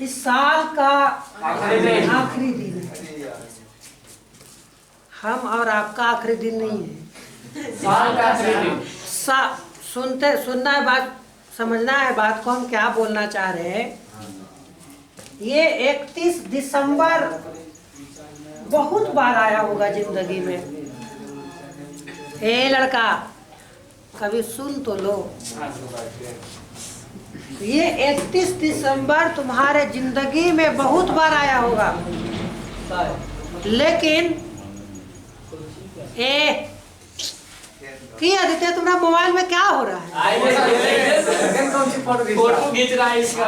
इस साल का आखिरी दिन है। हम और आपका आखिरी दिन नहीं है, साल का आखिरी दिन। सुनना है बात, समझना है बात को, हम क्या बोलना चाह रहे हैं। ये 31 दिसंबर बहुत बार आया होगा जिंदगी में। ए लड़का, कभी सुन तो लो। ये 31 दिसंबर तुम्हारे जिंदगी में बहुत बार आया होगा, लेकिन आदित्य तुम्हारा मोबाइल में क्या हो रहा है? फोटो खींच रहा है इसका।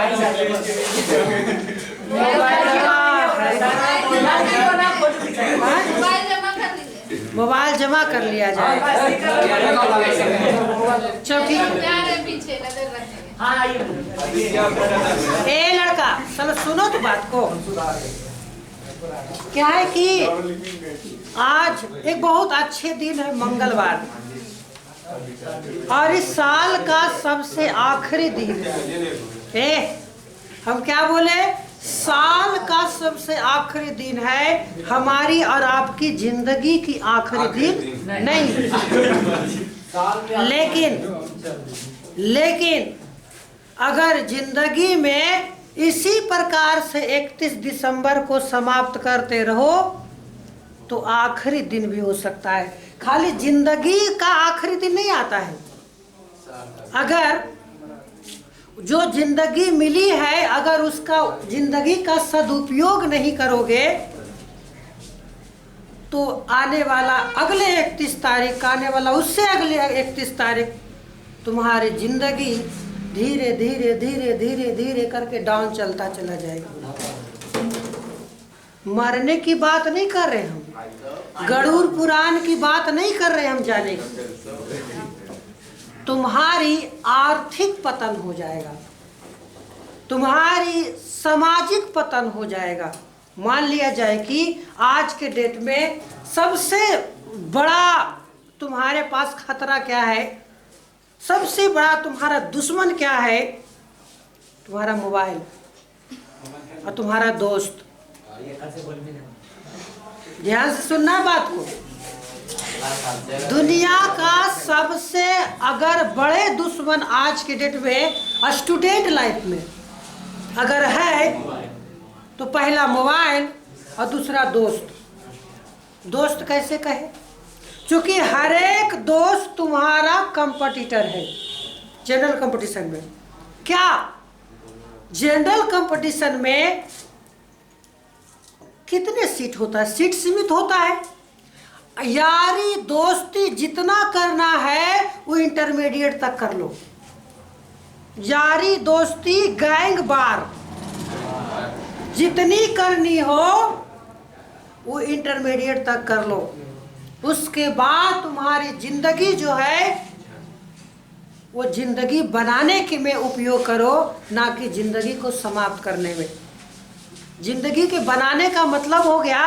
मोबाइल जमा कर लिया जाए। चलो ठीक है। ए लड़का, चलो सुनो तो बात को। क्या है कि आज एक बहुत अच्छे दिन है, मंगलवार, और इस साल का सबसे आखिरी दिन है। हम क्या बोले? साल का सबसे आखिरी दिन है, हमारी और आपकी जिंदगी की आखिरी दिन नहीं। लेकिन अगर जिंदगी में इसी प्रकार से 31 दिसंबर को समाप्त करते रहो तो आखिरी दिन भी हो सकता है। खाली जिंदगी का आखिरी दिन नहीं आता है। अगर जो जिंदगी मिली है, अगर उसका जिंदगी का सदुपयोग नहीं करोगे तो आने वाला अगले 31 तारीख, आने वाला उससे अगले 31 तारीख तुम्हारी जिंदगी धीरे धीरे धीरे धीरे धीरे करके डाउन चलता चला जाएगा। मरने की बात नहीं कर रहे हम, गरुड़ पुराण की बात नहीं कर रहे हम जाने की। तुम्हारी आर्थिक पतन हो जाएगा, तुम्हारी सामाजिक पतन हो जाएगा। मान लिया जाए कि आज के डेट में सबसे बड़ा तुम्हारे पास खतरा क्या है, सबसे बड़ा तुम्हारा दुश्मन क्या है? तुम्हारा मोबाइल और तुम्हारा दोस्त। ध्यान से सुनना बात को। दुनिया का सबसे अगर बड़े दुश्मन आज के डेट में स्टूडेंट लाइफ में अगर है तो पहला मोबाइल और दूसरा दोस्त। दोस्त कैसे कहे? क्योंकि हर एक दोस्त तुम्हारा कंपटीटर है जनरल कंपटीशन में। क्या जनरल कंपटीशन में कितने सीट होता है? सीट सीमित होता है। यारी दोस्ती जितना करना है वो इंटरमीडिएट तक कर लो। यारी दोस्ती गैंग बार जितनी करनी हो वो इंटरमीडिएट तक कर लो। उसके बाद तुम्हारी जिंदगी जो है वो जिंदगी बनाने के में उपयोग करो, ना कि जिंदगी को समाप्त करने में। जिंदगी के बनाने का मतलब हो गया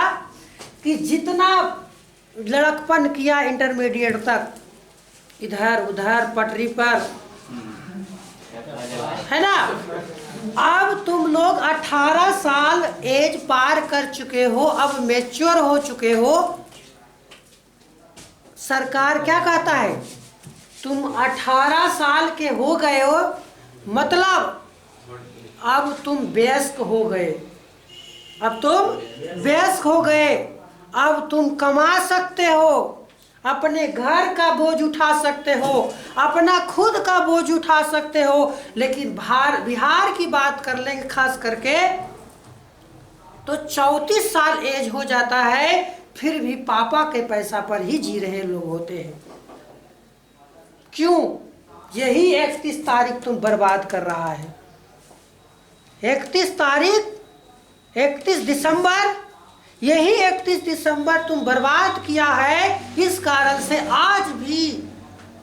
कि जितना लड़कपन किया इंटरमीडिएट तक, इधर उधर पटरी पर, है ना। अब तुम लोग 18 साल एज पार कर चुके हो, अब मैच्योर हो चुके हो। सरकार क्या कहता है? तुम 18 साल के हो गए हो, मतलब अब तुम वयस्क हो गए। अब तुम वयस्क हो गए, अब तुम कमा सकते हो, अपने घर का बोझ उठा सकते हो, अपना खुद का बोझ उठा सकते हो। लेकिन बिहार की बात कर लेंगे खास करके तो 34 साल एज हो जाता है, फिर भी पापा के पैसा पर ही जी रहे लोग होते हैं। क्यों? यही 31 तारीख तुम बर्बाद कर रहा है। 31 तारीख, 31 दिसंबर, यही 31 दिसंबर तुम बर्बाद किया है। इस कारण से आज भी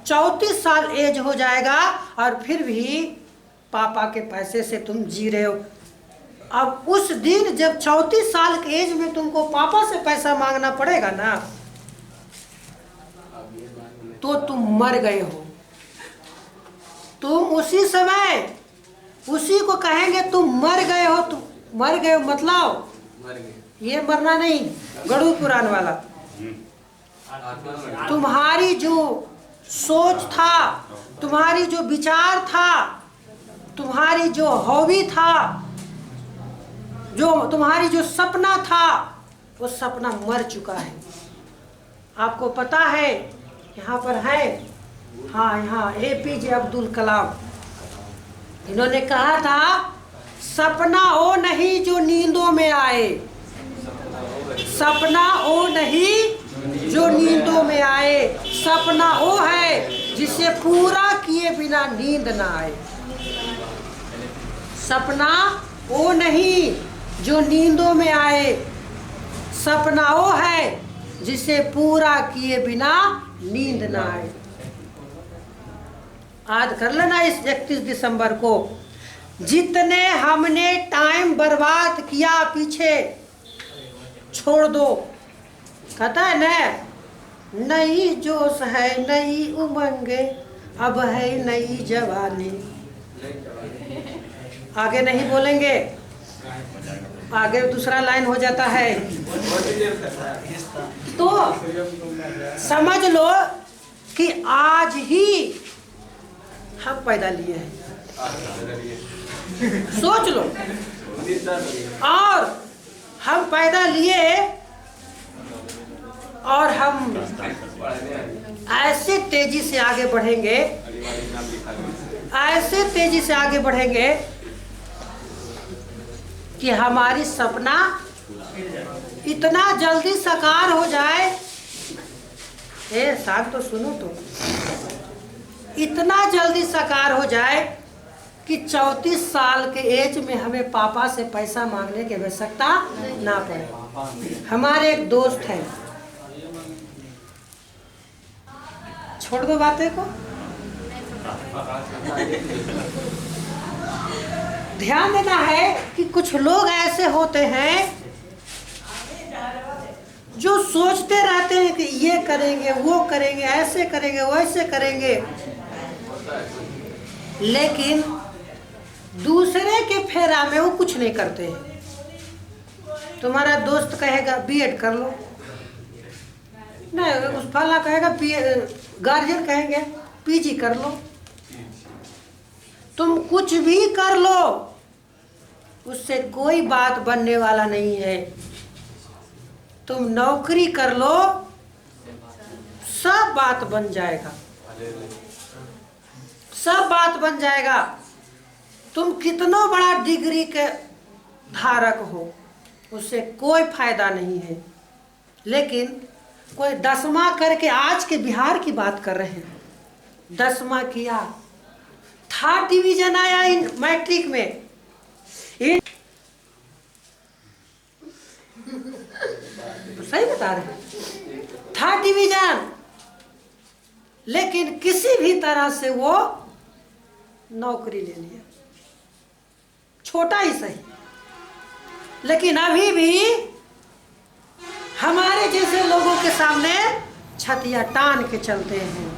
34 साल एज हो जाएगा और फिर भी पापा के पैसे से तुम जी रहे हो। अब उस दिन जब 34 साल के एज में तुमको पापा से पैसा मांगना पड़ेगा ना, तो तुम मर गए हो। तुम उसी समय उसी को कहेंगे तुम मर गए हो। मर गए मतलब ये मरना नहीं, गरुड़ पुराण वाला। तुम्हारी जो सोच था, तुम्हारी जो विचार था, तुम्हारी जो हॉबी था, जो तुम्हारी जो सपना था, वो सपना मर चुका है। आपको पता है यहाँ पर है, हाँ यहाँ APJ अब्दुल कलाम, इन्होंने कहा था सपना वो नहीं जो नींदों में आए, सपना वो नहीं जो नींदों में आए, सपना वो है जिसे पूरा किए बिना नींद ना आए। सपना वो नहीं जो नींदों में आए, सपना वो है जिसे पूरा किए बिना नींद ना आए। याद कर लेना इस 31 दिसंबर को, जितने हमने टाइम बर्बाद किया पीछे छोड़ दो। कहता है न, नई जोश है, नई उमंगे, अब है नई जवानी। आगे नहीं बोलेंगे, आगे दूसरा लाइन हो जाता है। तो समझ लो कि आज ही हम पैदा लिए हैं, सोच लो। और हम पैदा लिए और हम ऐसे तेजी से आगे बढ़ेंगे, ऐसे तेजी से आगे बढ़ेंगे कि हमारी सपना इतना जल्दी साकार हो जाए। साथ तो सुनो, तो इतना जल्दी साकार हो जाए कि 34 साल के एज में हमें पापा से पैसा मांगने की आवश्यकता ना पड़े। हमारे एक दोस्त हैं, छोड़ दो बातें को, ध्यान देना है कि कुछ लोग ऐसे होते हैं जो सोचते रहते हैं कि ये करेंगे, वो करेंगे, ऐसे करेंगे, वैसे करेंगे, लेकिन दूसरे के फेरा में वो कुछ नहीं करते हैं। तुम्हारा दोस्त कहेगा बीएड कर लो, नहीं उस फला कहेगा गार्जियन कहेंगे पीजी कर लो। तुम कुछ भी कर लो, उससे कोई बात बनने वाला नहीं है। तुम नौकरी कर लो, सब बात बन जाएगा, सब बात बन जाएगा। तुम कितना बड़ा डिग्री के धारक हो, उससे कोई फायदा नहीं है। लेकिन कोई 10वां करके, आज के बिहार की बात कर रहे हैं, 10वां किया, 3rd डिवीजन आया इन मैट्रिक में, तो सही बता रहे हैं, 3rd डिवीजन, लेकिन किसी भी तरह से वो नौकरी ले लिया, छोटा ही सही। लेकिन अभी भी हमारे जैसे लोगों के सामने छतिया टान के चलते हैं,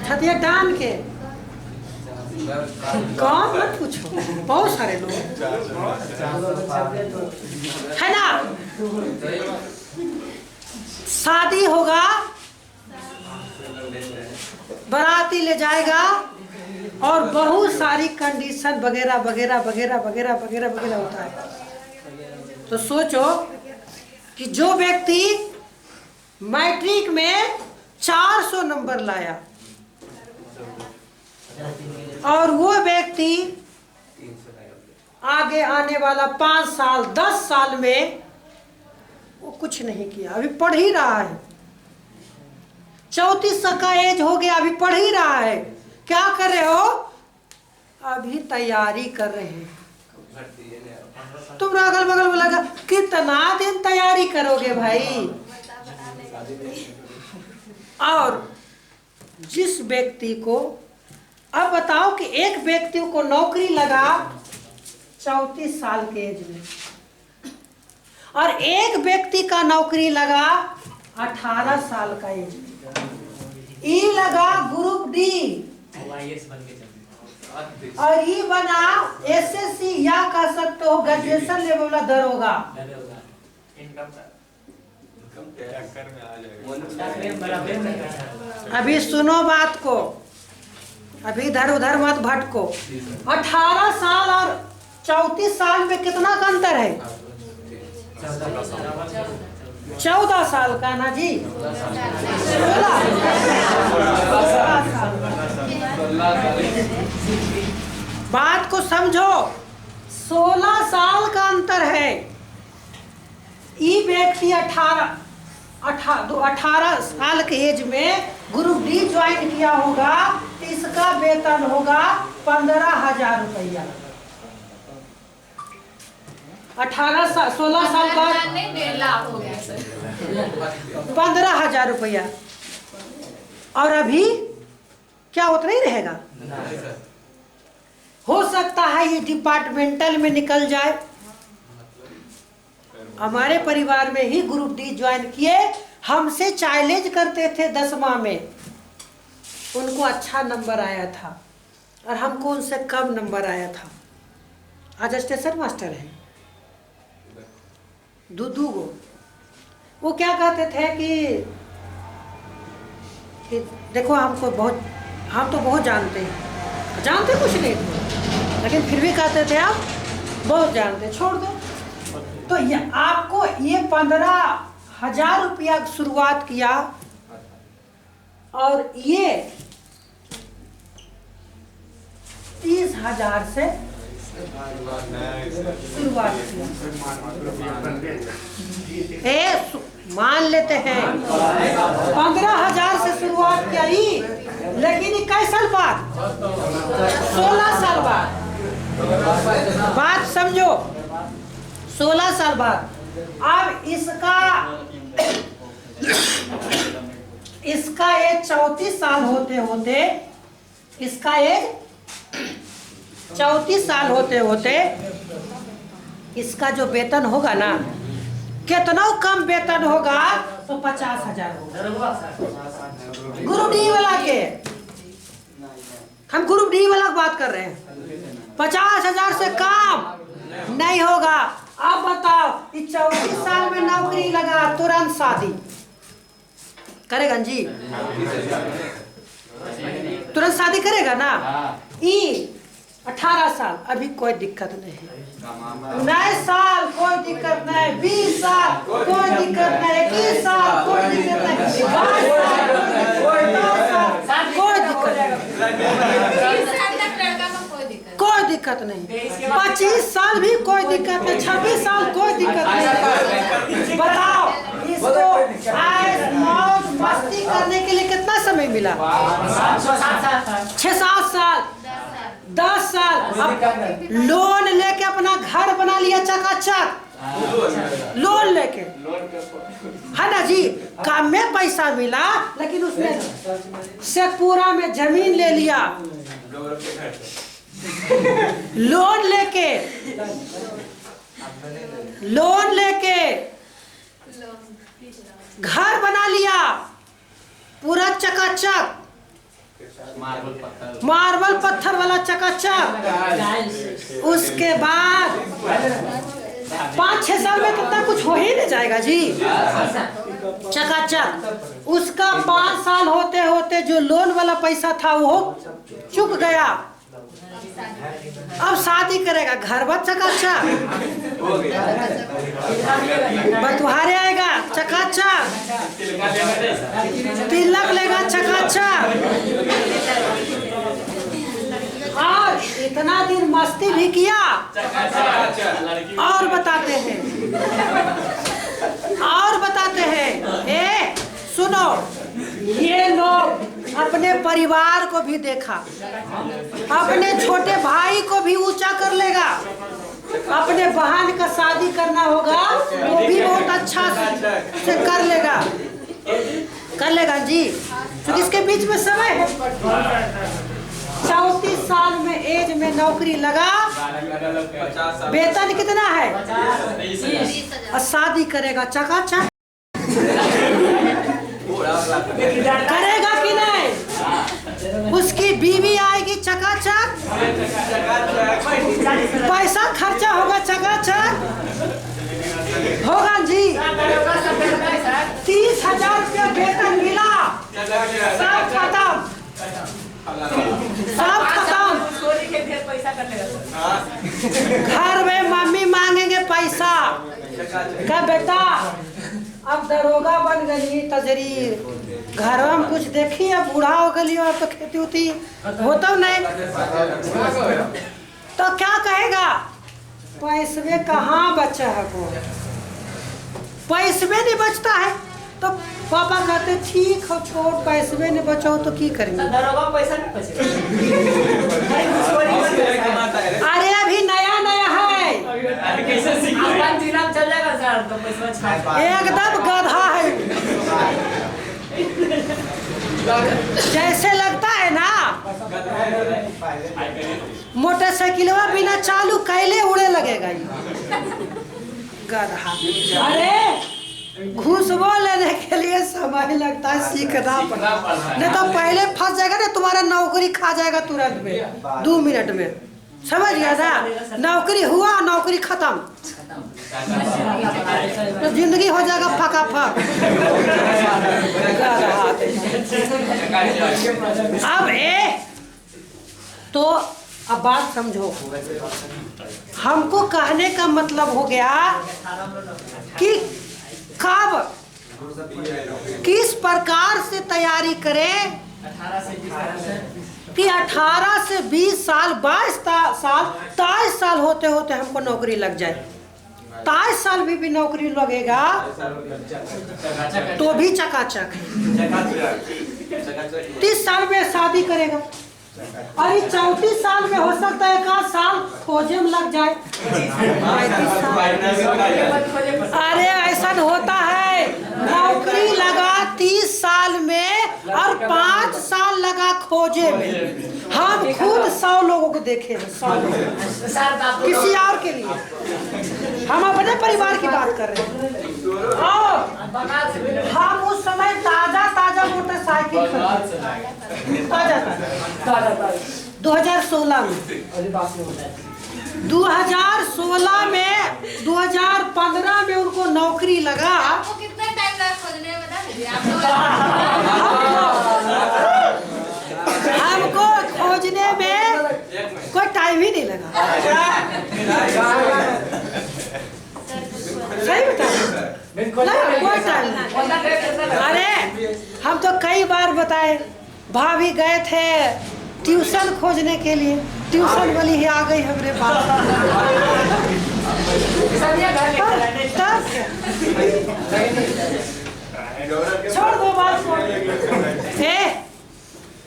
छतिया टान के। कौन मत पूछो, बहुत सारे लोग है ना। शादी होगा, बाराती ले जाएगा और बहुत सारी कंडीशन वगैरह वगैरह वगैरह वगैरह वगैरह वगैरह होता है। तो सोचो कि जो व्यक्ति मैट्रिक में 400 नंबर लाया और वो व्यक्ति आगे आने वाला 5 साल 10 साल में वो कुछ नहीं किया, अभी पढ़ ही रहा है, 34 का एज हो गया, अभी पढ़ ही रहा है। क्या कर रहे हो? अभी तैयारी कर रहे हैं। तुम अगल बगल बोला कितना दिन तैयारी करोगे भाई? और जिस व्यक्ति को, अब बताओ कि एक व्यक्ति को नौकरी लगा 34 साल के एज में और एक व्यक्ति का नौकरी लगा 18 साल का एज में, ई लगा ग्रुप डी और ये बना एसएससी या कह सकते हो ग्रेजुएशन लेवल वाला दरोगा। अभी सुनो बात को, अभी इधर उधर मत भटको। 18 साल और 34 साल में कितना का अंतर है? 14 साल का ना जी, 16 बात को समझो, 16 साल का अंतर है। ये व्यक्ति 18 साल के एज में ग्रुप डी ज्वाइन किया होगा तो इसका वेतन होगा 15,000 रुपया। 16 साल बाद 15,000 रुपया। और अभी क्या उतना ही रहेगा? हो सकता है ये डिपार्टमेंटल में निकल जाए। हमारे परिवार में ही ग्रुप डी ज्वाइन किए, हमसे चैलेंज करते थे 10वां में, उनको अच्छा नंबर आया था और हमको उनसे कम नंबर आया था। आज स्टेशन मास्टर है दूधू को। वो क्या कहते थे कि देखो हमको बहुत, हम तो बहुत जानते हैं, जानते कुछ नहीं थे, लेकिन फिर भी कहते थे आप बहुत जानते, छोड़ दो। तो ये आपको ये 15,000 रुपया शुरुआत किया और ये 30,000 से शुरुआत किया। मान लेते हैं 15,000 से शुरुआत किया ही, लेकिन 21 साल बाद, 16 साल बाद, बात समझो, 16 साल बाद। अब इसका एज 34 साल होते होते, इसका एज 34 साल होते होते इसका जो वेतन होगा ना, कितना कम वेतन होगा तो 50,000 होगा। ग्रुप डी वाला के, हम ग्रुप डी वाला बात कर रहे हैं, 50,000 से कम नहीं होगा। अब बताओ, 34 साल में नौकरी लगा, तुरंत शादी करेगा जी? तुरंत शादी करेगा ना? 18 साल अभी कोई दिक्कत नहीं, 19 साल कोई दिक्कत नहीं, 20 साल कोई दिक्कत नहीं, 21 साल कोई दिक्कत नहीं, 22 साल कोई दिक्कत नहीं, कोई दिक्कत नहीं, 25 साल भी कोई दिक्कत नहीं, 26 साल कोई दिक्कत नहीं। बताओ, इसको ऐश मौज मस्ती करने के लिए कितना समय मिला? 6-7 साल, 10 साल। अब लोन लेके अपना घर बना लिया चकाचक, लोन लेके, है ना जी? काम में पैसा मिला, लेकिन उसमें शेखपुरा में जमीन ले लिया, लोन लेके घर बना लिया पूरा चकाचक, मार्बल पत्थर वाला चकाचक। उसके बाद 5-6 साल में कितना कुछ हो ही नहीं जाएगा जी, चकाचक। उसका 5 साल होते होते जो लोन वाला पैसा था वो चुक गया। अब शादी करेगा, घर बार चकाचक, बतुहारे आएगा चकाचक, तिलक लेगा चकाचक, और इतना दिन मस्ती भी किया। और बताते हैं, ए सुनो, ये लोग अपने परिवार को भी देखा, अपने छोटे भाई को भी ऊंचा कर लेगा, अपने बहन का शादी करना होगा वो भी बहुत अच्छा से कर लेगा जी, तो इसके बीच में समय है। 34 साल में एज में नौकरी लगा, वेतन कितना है? और शादी करेगा चकाचक, करेगा कि नहीं? उसकी बीवी आएगी चकाचक, पैसा खर्चा होगा चकाचक होगा जी। 30,000 रुपया वेतन मिला, सब खत्म, सब खत्म। घर में मम्मी मांगेंगे पैसा, क्या बेटा अब दरोगा बन गई तजरी, घर में कुछ देखी, अब बूढ़ा हो गई, अब तो खेती उती होता नहीं, तो क्या कहेगा? पैसे कहाँ बचा है वो, पैसे नहीं बचता है। तो पापा कहते ठीक हो छोड़, पैसे नहीं बचाओ तो की करेंगे? पैसा नहीं बचेगा। अरे अभी नया नया है, चल जाएगा सर, तो पैसा एकदम गधा है, जैसे लगता है ना मोटरसाइकिलवा बिना चालू कैले उड़े लगेगा ये गधा। अरे घूसबो लेने के लिए समय लगता है, सीखना पड़ता है, नहीं तो पहले फंस जाएगा ना, तुम्हारा नौकरी खा जाएगा तुरंत में, 2 मिनट में, समझ गया था? नौकरी हुआ, नौकरी खत्म, तो जिंदगी हो जाएगा फका फक। तो अब बात समझो, हमको कहने का मतलब हो गया कि कब किस प्रकार से तैयारी करें कि 18 से 20 साल, 22 साल, 23 साल होते होते हमको नौकरी लग जाए। 23 साल भी नौकरी लगेगा तो भी चकाचक है। 30 साल में शादी करेगा, और 34 साल में हो सकता है 1 साल खोजे में लग जाए। अरे ऐसा होता है, नौकरी लगा 30 साल में और 5 साल लगा खोजे में। हम खुद 100 लोगों को देखे हैं, 100 लोग, किसी और के लिए, हम अपने परिवार की बात कर रहे हैं। और हम उस समय ताजा ताजा मोटरसाइकिल 2016 में, 2016 में, 2015 में उनको नौकरी लगा। आपको कितना टाइम लगा खोजने में, बता दीजिए हमको खोजने में कोई टाइम ही नहीं लगा, सही बता, कोई टाइम नहीं। अरे हम तो कई बार बताए, भाभी गए थे ट्यूशन खोजने के लिए, ट्यूशन वाली ही आ गई हमरे पास। छोड़ दो बात को।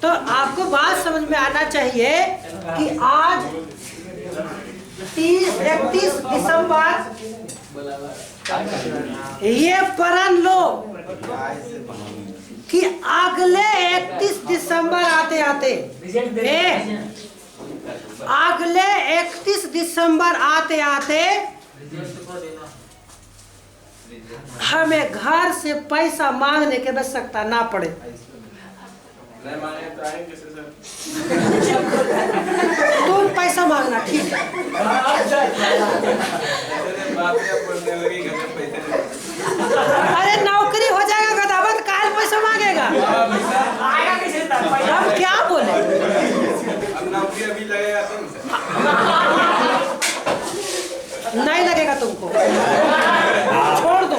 तो आपको बात समझ में आना चाहिए कि आज 31 दिसंबर, ये प्रण लो कि अगले 31 दिसंबर आते आते, अगले 31 दिसंबर आते आते हमें घर से पैसा मांगने की आवश्यकता ना पड़े। नहीं मांगे तो आएंगे सर। तुम पैसा मांगना, ठीक है? अरे नौकरी हो जाएगा गदावत, काहे पैसा मांगेगा? हम क्या बोले? अब नौकरी अभी लगेगा तुम नहीं लगेगा तुमको, छोड़ दो।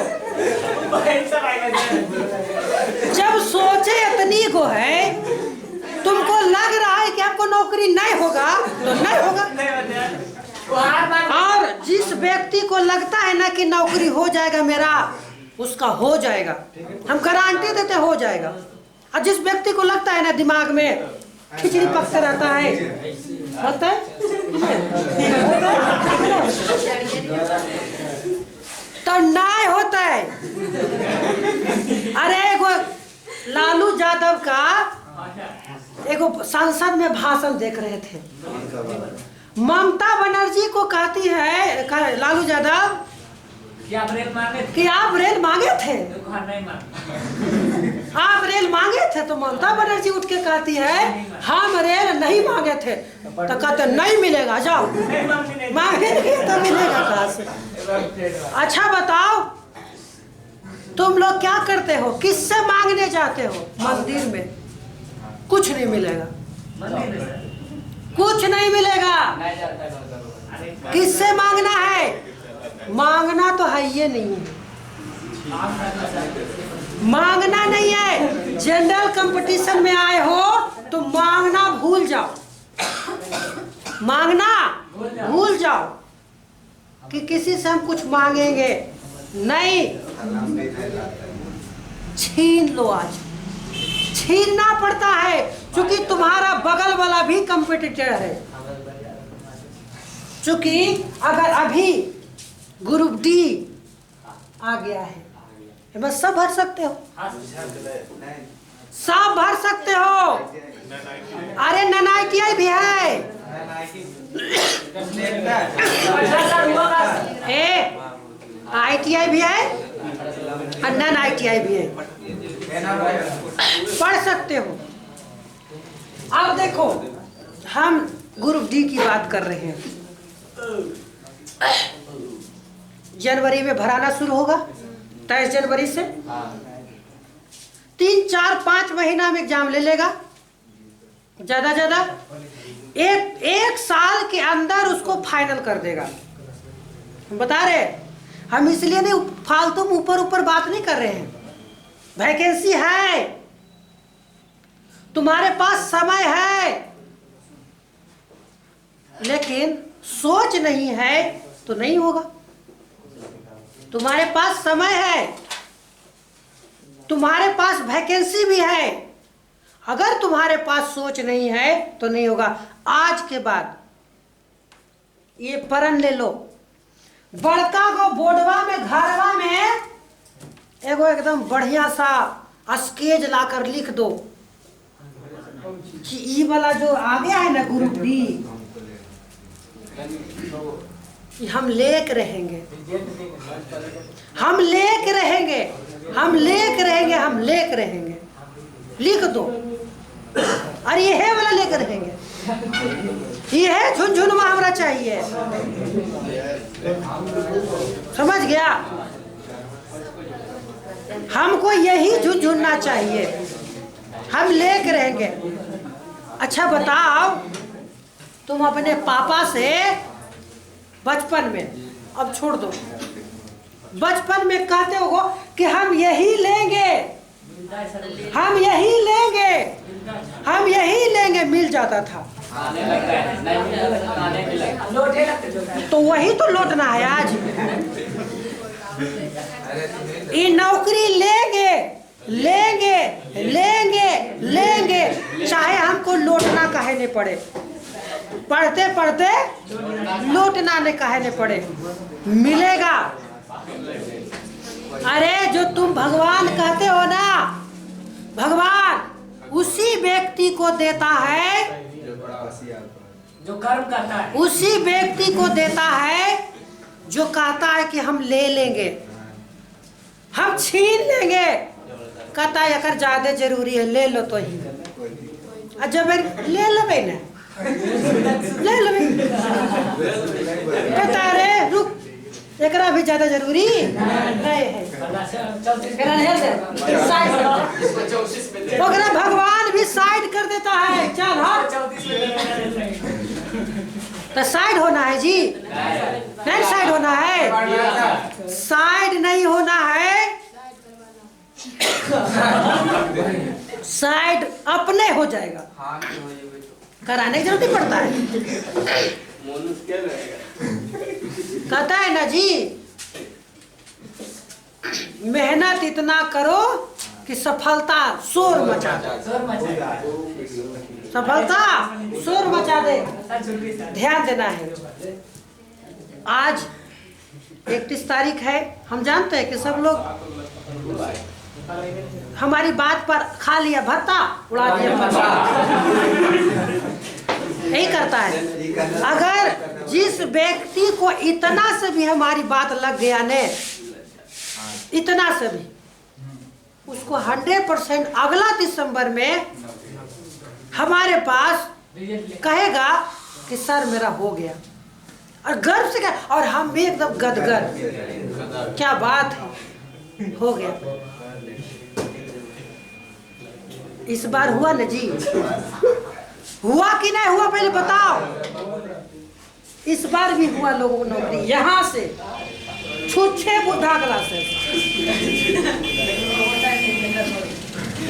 जब सोचे इतनी को है, तुमको लग रहा है कि आपको नौकरी नहीं होगा तो नहीं होगा। और जिस व्यक्ति को लगता है ना कि नौकरी हो जाएगा मेरा, उसका हो जाएगा, हम गारंटी देते हो जाएगा। और जिस व्यक्ति को लगता है ना दिमाग में खिचड़ी पकता रहता है, होता है तो नहीं होता है। अरे एगो लालू यादव का एगो संसद में भाषण देख रहे थे, ममता बनर्जी को कहती है लालू यादव कि आप रेल मांगे थे, कि आप रेल मांगे थे। आप रेल मांगे थे तो ममता बनर्जी उठ के कहती है हम रेल नहीं मांगे थे, तो कहते नहीं मिलेगा, जाओ मांगेंगे तो मिलेगा कहाँ से। अच्छा बताओ, तुम लोग क्या करते हो, किससे मांगने जाते हो? मंदिर में कुछ नहीं मिलेगा, कुछ नहीं मिलेगा। किससे मांगना है? मांगना तो है ये नहीं है, मांगना नहीं है। जनरल कंपटीशन में आए हो तो मांगना भूल जाओ, मांगना भूल जाओ कि किसी से हम कुछ मांगेंगे नहीं। छीन लो, आज छीनना पड़ता है क्योंकि तुम्हारा बगल वाला भी कंपटीटर है। क्योंकि अगर अभी ग्रुप डी आ गया है, बस सब भर सकते हो, सब भर सकते हो। अरे NITI भी है, ITI भी है और NITI भी है, पढ़ सकते हो। अब देखो, हम ग्रुप डी की बात कर रहे हैं। जनवरी में भराना शुरू होगा, 23 जनवरी से 3, 4, 5 महीना में एग्जाम ले लेगा, ज्यादा ज्यादा एक साल के अंदर उसको फाइनल कर देगा। हम बता रहे, हम इसलिए नहीं फालतू ऊपर ऊपर बात नहीं कर रहे हैं। वैकेंसी है, तुम्हारे पास समय है, लेकिन सोच नहीं है तो नहीं होगा। तुम्हारे पास समय है, तुम्हारे पास वैकेंसी भी है, अगर तुम्हारे पास सोच नहीं है तो नहीं होगा। आज के बाद ये प्रण ले लो, बड़का गो बोर्डवा में घरवा में एगो एकदम बढ़िया सा स्केच लाकर लिख दो कि ई वाला जो आ गया है ना ग्रुप डी, हम लेके रहेंगे, हम लेके रहेंगे, हम लेके रहेंगे, हम लेके रहेंगे, लिख दो। अरे ये है वाला लेकर रहेंगे, ये है झुनझुनवा हमरा चाहिए, समझ गया? हमको यही झुनझुनना चाहिए, हम लेके रहेंगे। अच्छा बताओ, तुम अपने पापा से बचपन में, अब छोड़ दो, बचपन में कहते हो कि हम यही लेंगे, हम यही लेंगे, हम यही लेंगे, मिल जाता था। तो वही तो लौटना है आज। ये नौकरी लेंगे, लेंगे, लेंगे, लेंगे, चाहे हमको लौटना काहे नहीं पड़े, पढ़ते पढ़ते लौटना नहीं काहे नहीं पड़े, मिलेगा। अरे जो तुम भगवान कहते हो ना, भगवान उसी व्यक्ति को देता है जो कर्म करता है, उसी व्यक्ति को देता है जो कहता है कि हम ले लेंगे, हम छीन लेंगे। कहता है अगर ज्यादा जरूरी है ले लो तो ही, जब ले लेबे ना, ले लेबे, कहता रे रुक, एकरा भी ज्यादा जरूरी नहीं है, ओकरा भगवान भी साइड कर देता है, चल हाँ तो साइड होना है जी, नहीं साइड होना है, साइड नहीं होना है, साइड अपने हो जाएगा, कराने की जरूरत नहीं पड़ता है। कहता है ना जी, मेहनत इतना करो कि सफलता शोर मचा दे, सफलता शोर मचा दे, ध्यान देना है। आज 31 तारीख है, हम जानते हैं कि सब लोग हमारी बात पर खा लिया भत्ता, उड़ा दिया भत्ता, यही करता है। अगर जिस व्यक्ति को इतना से भी हमारी बात लग गया ने, इतना से भी, उसको 100% अगला दिसंबर में हमारे पास कहेगा कि सर मेरा हो गया, और गर्व से कहे, और हम भी एकदम गदगद, क्या बात है, हो गया। इस बार हुआ ना जी? हुआ कि नहीं हुआ पहले बताओ। इस बार भी हुआ लोगों को नौकरी, यहाँ से छुच्छे बुद्धा क्लासेस